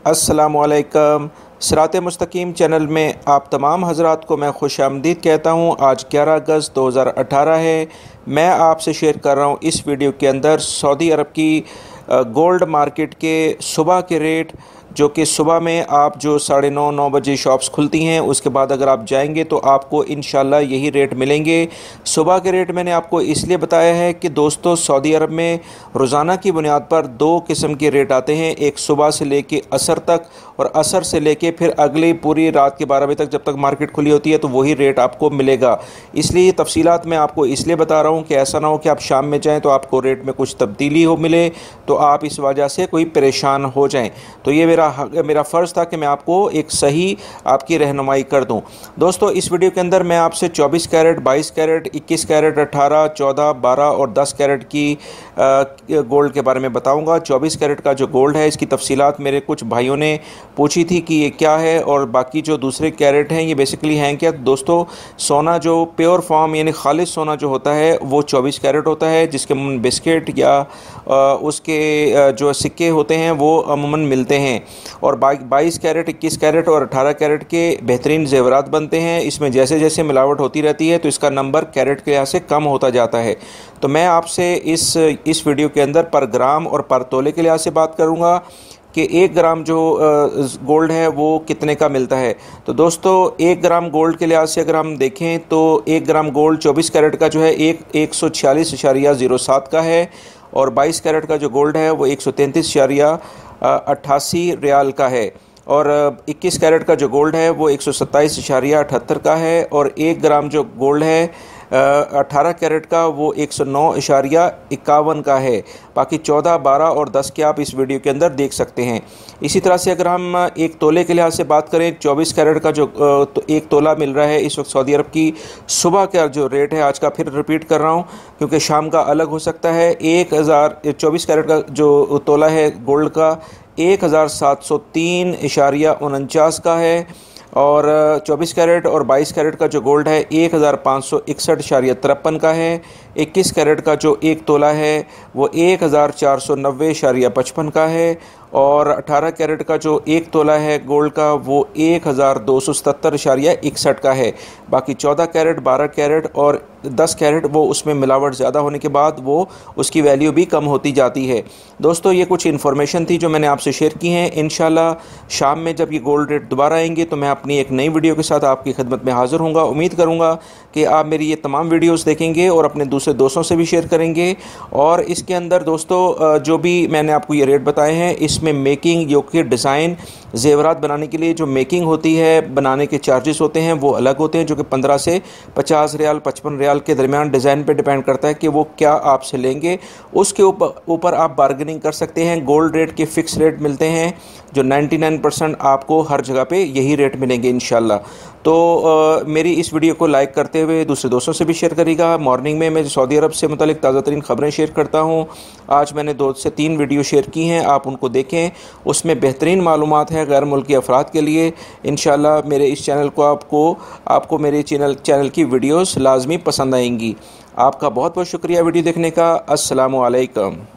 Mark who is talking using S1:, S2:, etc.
S1: अस्सलामुअलैकुम। सिरात मुस्तकीम चैनल में आप तमाम हज़रात को मैं खुशामदीद कहता हूँ। आज 11 अगस्त 2018 है। मैं आपसे शेयर कर रहा हूँ इस वीडियो के अंदर सऊदी अरब की गोल्ड मार्केट के सुबह के रेट, जो कि सुबह में आप जो 9:30-9 बजे शॉप्स खुलती हैं, उसके बाद अगर आप जाएंगे तो आपको इंशाल्लाह यही रेट मिलेंगे। सुबह के रेट मैंने आपको इसलिए बताया है कि दोस्तों सऊदी अरब में रोज़ाना की बुनियाद पर दो किस्म के रेट आते हैं, एक सुबह से लेके असर तक और असर से लेके फिर अगली पूरी रात के 12 बजे तक जब तक मार्केट खुली होती है तो वही रेट आपको मिलेगा। इसलिए तफसीलात मैं आपको इसलिए बता रहा हूँ कि ऐसा ना हो कि आप शाम में जाएँ तो आपको रेट में कुछ तब्दीली हो मिले तो आप इस वजह से कोई परेशान हो जाएँ। तो ये मेरा फ़र्ज़ था कि मैं आपको एक सही आपकी रहनुमाई कर दूं। दोस्तों इस वीडियो के अंदर मैं आपसे 24 कैरेट, 22 कैरेट, 21 कैरेट, 18, 14, 12 और 10 कैरेट की गोल्ड के बारे में बताऊंगा। 24 कैरेट का जो गोल्ड है इसकी तफसीलात मेरे कुछ भाइयों ने पूछी थी कि ये क्या है, और बाकी जो दूसरे कैरेट हैं ये बेसिकली हैं क्या। दोस्तों सोना जो प्योर फॉर्म यानी खालिस सोना जो होता है वो 24 कैरेट होता है, जिसके बिस्किट या उसके जो सिक्के होते हैं वो अमूमन मिलते हैं। और 22 कैरेट, 21 कैरेट और 18 कैरेट के बेहतरीन जेवरात बनते हैं। इसमें जैसे जैसे मिलावट होती रहती है तो इसका नंबर कैरेट के लिहाज से कम होता जाता है। तो मैं आपसे इस वीडियो के अंदर पर ग्राम और पर तोले के लिहाज से बात करूंगा कि 1 ग्राम जो गोल्ड है वो कितने का मिलता है। तो दोस्तों 1 ग्राम गोल्ड के लिहाज से अगर हम देखें तो 1 ग्राम गोल्ड 24 कैरेट का जो है 146.07 का है, और 22 कैरेट का जो गोल्ड है वो 133.88 रियाल का है, और 21 कैरेट का जो गोल्ड है वो 127.78 का है, और 1 ग्राम जो गोल्ड है 18 कैरेट का वो 109.51 का है। बाकी 14, 12 और 10 के आप इस वीडियो के अंदर देख सकते हैं। इसी तरह से अगर हम एक तोले के लिहाज से बात करें, 24 कैरेट का जो एक तोला मिल रहा है इस वक्त सऊदी अरब की सुबह का जो रेट है, आज का फिर रिपीट कर रहा हूँ क्योंकि शाम का अलग हो सकता है। 24 कैरेट का जो तोला है गोल्ड का 1703.49 का है, और 24 कैरेट और 22 कैरेट का जो गोल्ड है 1561.53 का है। 21 कैरेट का जो एक तोला है वो 1490.55 का है, और 18 कैरेट का जो एक तोला है गोल्ड का वो 1277.61 का है। बाकी 14 कैरेट, 12 कैरेट और 10 कैरेट वो उसमें मिलावट ज़्यादा होने के बाद वो उसकी वैल्यू भी कम होती जाती है। दोस्तों ये कुछ इन्फॉर्मेशन थी जो मैंने आपसे शेयर की हैं। इंशाल्लाह शाम में जब ये गोल्ड रेट दोबारा आएंगे तो मैं अपनी एक नई वीडियो के साथ आपकी खिदमत में हाज़िर होऊंगा। उम्मीद करूँगा कि आप मेरी ये तमाम वीडियोज़ देखेंगे और अपने दूसरे दोस्तों से भी शेयर करेंगे। और इसके अंदर दोस्तों जो भी मैंने आपको ये रेट बताए हैं इसमें मेकिंग जो कि डिज़ाइन जेवरात बनाने के लिए जो मेकिंग होती है, बनाने के चार्जेस होते हैं वो अलग होते हैं, जो कि 15 से 50 रियाल 55 रियाल के दरमियान डिज़ाइन पे डिपेंड करता है कि वो क्या आपसे लेंगे। उसके ऊपर आप बार्गेनिंग कर सकते हैं। गोल्ड रेट के फ़िक्स रेट मिलते हैं जो 99% आपको हर जगह पे यही रेट मिलेंगे इंशाल्लाह। तो मेरी इस वीडियो को लाइक करते हुए दूसरे दोस्तों से भी शेयर करिएगा। मॉर्निंग में मैं सऊदी अरब से मुतालिक ताज़ा तरीन ख़बरें शेयर करता हूँ। आज मैंने 2 से 3 वीडियो शेयर की हैं, आप उनको देखें, उसमें बेहतरीन मालूमात हैं गैर मुल्की अफराद के लिए। इंशाल्लाह मेरे इस चैनल को आपको मेरे चैनल की वीडियोस लाजमी पसंद आएंगी। आपका बहुत बहुत शुक्रिया वीडियो देखने का। अस्सलामु अलैकुम।